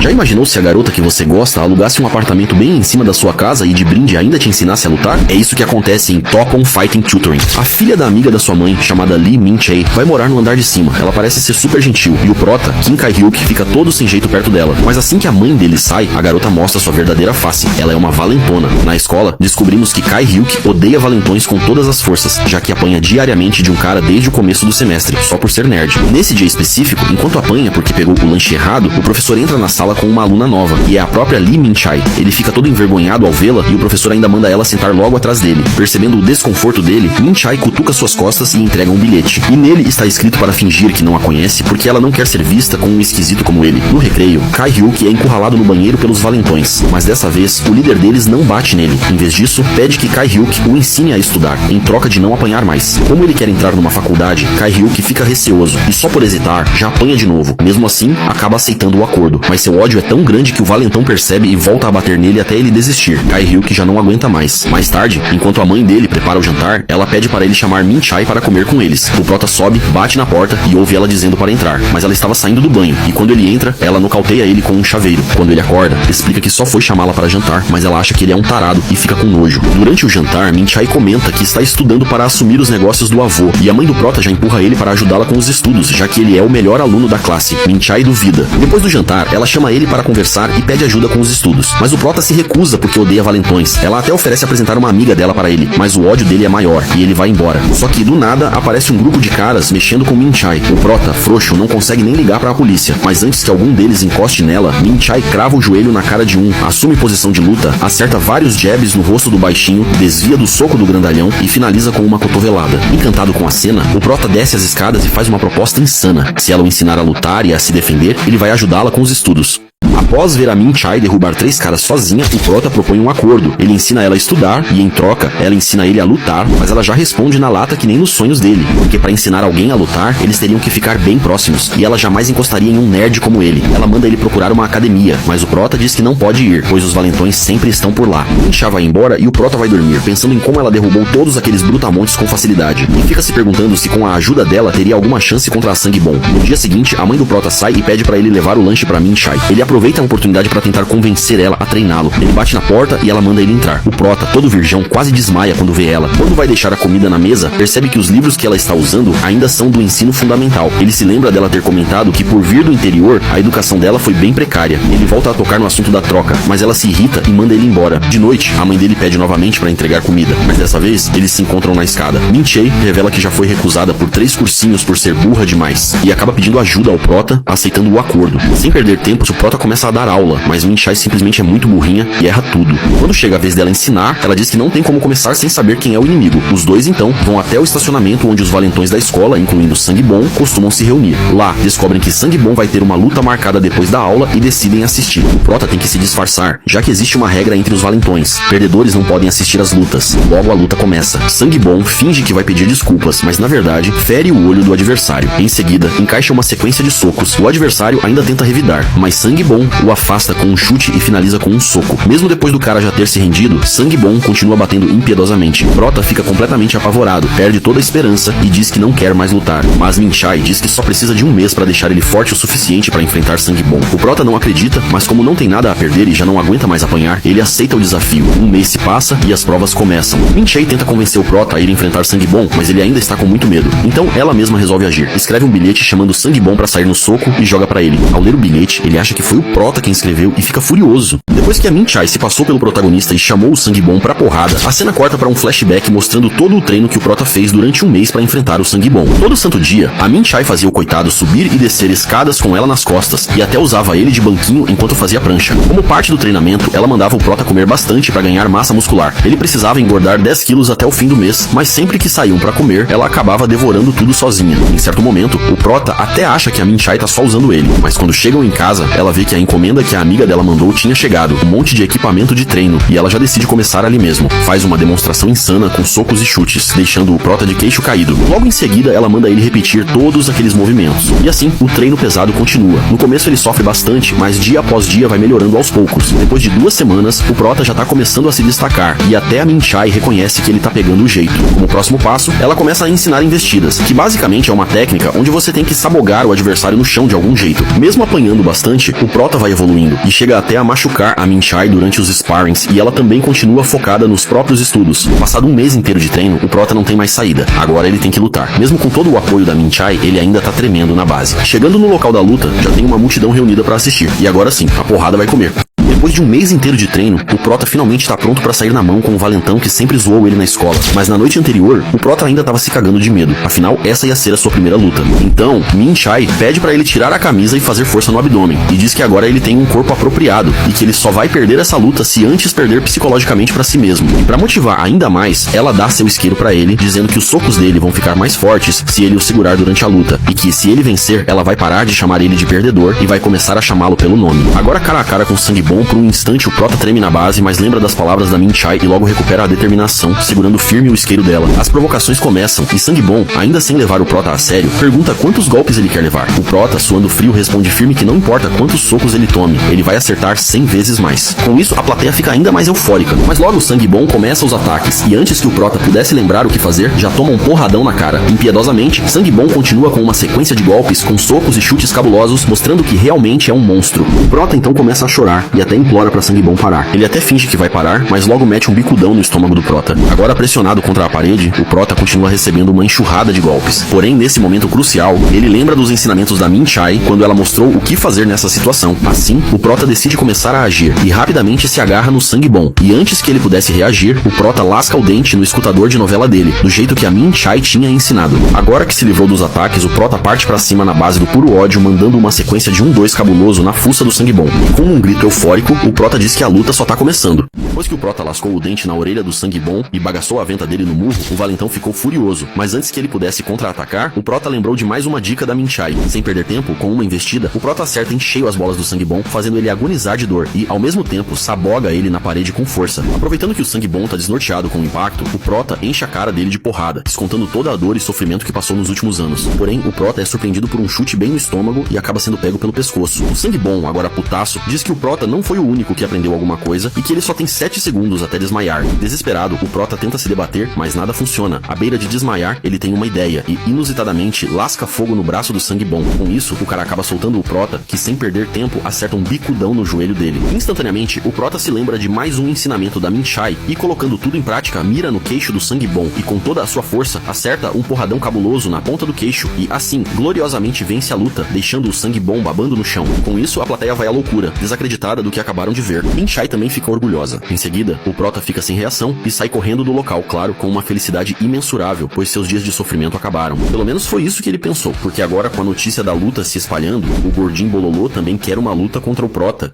Já imaginou se a garota que você gosta alugasse um apartamento bem em cima da sua casa e de brinde ainda te ensinasse a lutar? É isso que acontece em Top On Fighting Tutoring. A filha da amiga da sua mãe, chamada Lee Min-chae, vai morar no andar de cima. Ela parece ser super gentil, e o prota, Kim Kai-hyuk, fica todo sem jeito perto dela. Mas assim que a mãe dele sai, a garota mostra sua verdadeira face. Ela é uma valentona. Na escola, descobrimos que Kai-hyuk odeia valentões com todas as forças, já que apanha diariamente de um cara desde o começo do semestre, só por ser nerd. Nesse dia específico, enquanto apanha porque pegou o lanche errado, o professor entra na sala com uma aluna nova, e é a própria Lee Min-chae. Ele fica todo envergonhado ao vê-la, e o professor ainda manda ela sentar logo atrás dele. Percebendo o desconforto dele, Min-chae cutuca suas costas e entrega um bilhete. E nele está escrito para fingir que não a conhece, porque ela não quer ser vista com um esquisito como ele. No recreio, Kai-hyuk é encurralado no banheiro pelos valentões, mas dessa vez, o líder deles não bate nele. Em vez disso, pede que Kai-hyuk o ensine a estudar, em troca de não apanhar mais. Como ele quer entrar numa faculdade, Kai-hyuk fica receoso, e só por hesitar, já apanha de novo. Mesmo assim, acaba aceitando o acordo, mas seu ódio é tão grande que o valentão percebe e volta a bater nele até ele desistir. Kai-hyuk já não aguenta mais. Mais tarde, enquanto a mãe dele prepara o jantar, ela pede para ele chamar Min-chae para comer com eles. O prota sobe, bate na porta e ouve ela dizendo para entrar, mas ela estava saindo do banho, e quando ele entra, ela nocauteia ele com um chaveiro. Quando ele acorda, explica que só foi chamá-la para jantar, mas ela acha que ele é um tarado e fica com nojo. Durante o jantar, Min-chae comenta que está estudando para assumir os negócios do avô, e a mãe do prota já empurra ele para ajudá-la com os estudos, já que ele é o melhor aluno da classe. Min-chae duvida. Depois do jantar, ela chama ele para conversar e pede ajuda com os estudos, mas o prota se recusa porque odeia valentões. Ela até oferece apresentar uma amiga dela para ele, mas o ódio dele é maior, e ele vai embora. Só que do nada, aparece um grupo de caras mexendo com Min-chae. O prota, frouxo, não consegue nem ligar para a polícia, mas antes que algum deles encoste nela, Min-chae crava o joelho na cara de um, assume posição de luta, acerta vários jabs no rosto do baixinho, desvia do soco do grandalhão e finaliza com uma cotovelada. Encantado com a cena, o prota desce as escadas e faz uma proposta insana. Se ela o ensinar a lutar e a se defender, ele vai ajudá-la com os estudos. Após ver a Min-chae derrubar 3 caras sozinha, o prota propõe um acordo. Ele ensina ela a estudar e, em troca, ela ensina ele a lutar, mas ela já responde na lata que nem nos sonhos dele, porque para ensinar alguém a lutar, eles teriam que ficar bem próximos, e ela jamais encostaria em um nerd como ele. Ela manda ele procurar uma academia, mas o prota diz que não pode ir, pois os valentões sempre estão por lá. Min-chae vai embora e o prota vai dormir, pensando em como ela derrubou todos aqueles brutamontes com facilidade, e fica se perguntando se com a ajuda dela teria alguma chance contra a Sangue Bom. No dia seguinte, a mãe do prota sai e pede para ele levar o lanche para Min-chae. Ele aproveita a oportunidade para tentar convencer ela a treiná-lo. Ele bate na porta e ela manda ele entrar. O prota, todo virgão, quase desmaia quando vê ela. Quando vai deixar a comida na mesa, percebe que os livros que ela está usando ainda são do ensino fundamental. Ele se lembra dela ter comentado que por vir do interior, a educação dela foi bem precária. Ele volta a tocar no assunto da troca, mas ela se irrita e manda ele embora. De noite, a mãe dele pede novamente para entregar comida, mas dessa vez, eles se encontram na escada. Min-chae revela que já foi recusada por 3 cursinhos por ser burra demais, e acaba pedindo ajuda ao prota, aceitando o acordo. Sem perder tempo, o prota começa a dar aula, mas Min-chae simplesmente é muito burrinha e erra tudo. Quando chega a vez dela ensinar, ela diz que não tem como começar sem saber quem é o inimigo. Os dois, então, vão até o estacionamento onde os valentões da escola, incluindo Sangue Bom, costumam se reunir. Lá, descobrem que Sangue Bom vai ter uma luta marcada depois da aula e decidem assistir. O prota tem que se disfarçar, já que existe uma regra entre os valentões. Perdedores não podem assistir às lutas. Logo a luta começa. Sangue Bom finge que vai pedir desculpas, mas na verdade, fere o olho do adversário. Em seguida, encaixa uma sequência de socos. O adversário ainda tenta revidar, mas Sangue Bom o afasta com um chute e finaliza com um soco. Mesmo depois do cara já ter se rendido, Sangue Bom continua batendo impiedosamente. Prota fica completamente apavorado, perde toda a esperança e diz que não quer mais lutar. Mas Min-chae diz que só precisa de um mês para deixar ele forte o suficiente para enfrentar Sangue Bom. O prota não acredita, mas como não tem nada a perder e já não aguenta mais apanhar, ele aceita o desafio. Um mês se passa e as provas começam. Min-chae tenta convencer o prota a ir enfrentar Sangue Bom, mas ele ainda está com muito medo. Então ela mesma resolve agir. Escreve um bilhete chamando Sangue Bom para sair no soco e joga para ele. Ao ler o bilhete, ele acha que foi o prota quem escreveu e fica furioso. Depois que a Min-chae se passou pelo protagonista e chamou o Sangue Bom pra porrada, a cena corta para um flashback mostrando todo o treino que o prota fez durante um mês para enfrentar o Sangue Bom. Todo santo dia, a Min-chae fazia o coitado subir e descer escadas com ela nas costas e até usava ele de banquinho enquanto fazia prancha. Como parte do treinamento, ela mandava o prota comer bastante para ganhar massa muscular. Ele precisava engordar 10 quilos até o fim do mês, mas sempre que saíam para comer, ela acabava devorando tudo sozinha. Em certo momento, o prota até acha que a Min-chae tá só usando ele, mas quando chegam em casa, ela vê que a encomenda que a amiga dela mandou tinha chegado, um monte de equipamento de treino, e ela já decide começar ali mesmo. Faz uma demonstração insana com socos e chutes, deixando o prota de queixo caído. Logo em seguida, ela manda ele repetir todos aqueles movimentos. E assim, o treino pesado continua. No começo ele sofre bastante, mas dia após dia vai melhorando aos poucos. Depois de 2 semanas, o prota já tá começando a se destacar, e até a Min-chae reconhece que ele tá pegando o jeito. Como próximo passo, ela começa a ensinar investidas, que basicamente é uma técnica onde você tem que sabogar o adversário no chão de algum jeito. Mesmo apanhando bastante, o prota vai evoluindo e chega até a machucar a Min-Chai durante os sparrings, e ela também continua focada nos próprios estudos. Passado um mês inteiro de treino, o Prota não tem mais saída. Agora ele tem que lutar. Mesmo com todo o apoio da Min-Chai, ele ainda tá tremendo na base. Chegando no local da luta, já tem uma multidão reunida pra assistir. E agora sim, a porrada vai comer. Depois de um mês inteiro de treino, o Prota finalmente tá pronto pra sair na mão com o valentão que sempre zoou ele na escola. Mas na noite anterior, o Prota ainda tava se cagando de medo. Afinal, essa ia ser a sua primeira luta. Então, Min-Chai pede pra ele tirar a camisa e fazer força no abdômen. E diz que agora ele tem um corpo apropriado e que ele só vai perder essa luta se antes perder psicologicamente pra si mesmo. E pra motivar ainda mais, ela dá seu isqueiro pra ele, dizendo que os socos dele vão ficar mais fortes se ele o segurar durante a luta. E que se ele vencer, ela vai parar de chamar ele de perdedor e vai começar a chamá-lo pelo nome. Agora cara a cara com Sangue Bom, por um instante o Prota treme na base, mas lembra das palavras da Min-Chai e logo recupera a determinação, segurando firme o isqueiro dela. As provocações começam e Sangue Bom, ainda sem levar o Prota a sério, pergunta quantos golpes ele quer levar. O Prota, suando frio, responde firme que não importa quantos socos ele tome, ele vai acertar 100 vezes mais. Com isso, a plateia fica ainda mais eufórica, mas logo Sangue Bom começa os ataques e antes que o Prota pudesse lembrar o que fazer, já toma um porradão na cara. Impiedosamente, Sangue Bom continua com uma sequência de golpes, com socos e chutes cabulosos, mostrando que realmente é um monstro. O Prota então começa a chorar e até implora pra Sangue Bom parar. Ele até finge que vai parar, mas logo mete um bicudão no estômago do Prota. Agora pressionado contra a parede, o Prota continua recebendo uma enxurrada de golpes. Porém, nesse momento crucial, ele lembra dos ensinamentos da Min-Chai quando ela mostrou o que fazer nessa situação. Assim, o Prota decide começar a agir e rapidamente se agarra no Sangue Bom. E antes que ele pudesse reagir, o Prota lasca o dente no escutador de novela dele, do jeito que a Min-Chai tinha ensinado. Agora que se livrou dos ataques, o Prota parte pra cima na base do puro ódio, mandando uma sequência de 1-2 cabuloso na fuça do Sangue Bom. E com um grito eufórico, o Prota diz que a luta só tá começando. Depois que o Prota lascou o dente na orelha do Sangue Bom e bagaçou a venta dele no murro, o valentão ficou furioso. Mas antes que ele pudesse contra-atacar, o Prota lembrou de mais uma dica da Min-Chai. Sem perder tempo, com uma investida, o Prota acerta em cheio as bolas do Sangue Bom, fazendo ele agonizar de dor e, ao mesmo tempo, saboga ele na parede com força. Aproveitando que o Sangue Bom tá desnorteado com o impacto, o Prota enche a cara dele de porrada, descontando toda a dor e sofrimento que passou nos últimos anos. Porém, o Prota é surpreendido por um chute bem no estômago e acaba sendo pego pelo pescoço. O Sangue Bom, agora putaço, diz que o Prota não foi o único que aprendeu alguma coisa e que ele só tem 7 segundos até desmaiar. Desesperado, o Prota tenta se debater, mas nada funciona. À beira de desmaiar, ele tem uma ideia e, inusitadamente, lasca fogo no braço do Sangue Bom. Com isso, o cara acaba soltando o Prota, que sem perder tempo, acerta um bicudão no joelho dele. Instantaneamente, o Prota se lembra de mais um ensinamento da Min-Chai e, colocando tudo em prática, mira no queixo do Sangue Bom e, com toda a sua força, acerta um porradão cabuloso na ponta do queixo e, assim, gloriosamente vence a luta, deixando o Sangue Bom babando no chão. Com isso, a plateia vai à loucura, desacreditada do que acabaram de ver. Min-Chai também fica orgulhosa. Em seguida, o Prota fica sem reação e sai correndo do local, claro, com uma felicidade imensurável, pois seus dias de sofrimento acabaram. Pelo menos foi isso que ele pensou, porque agora, com a notícia da luta se espalhando, o gordinho Bololô também quer uma luta contra o Prota.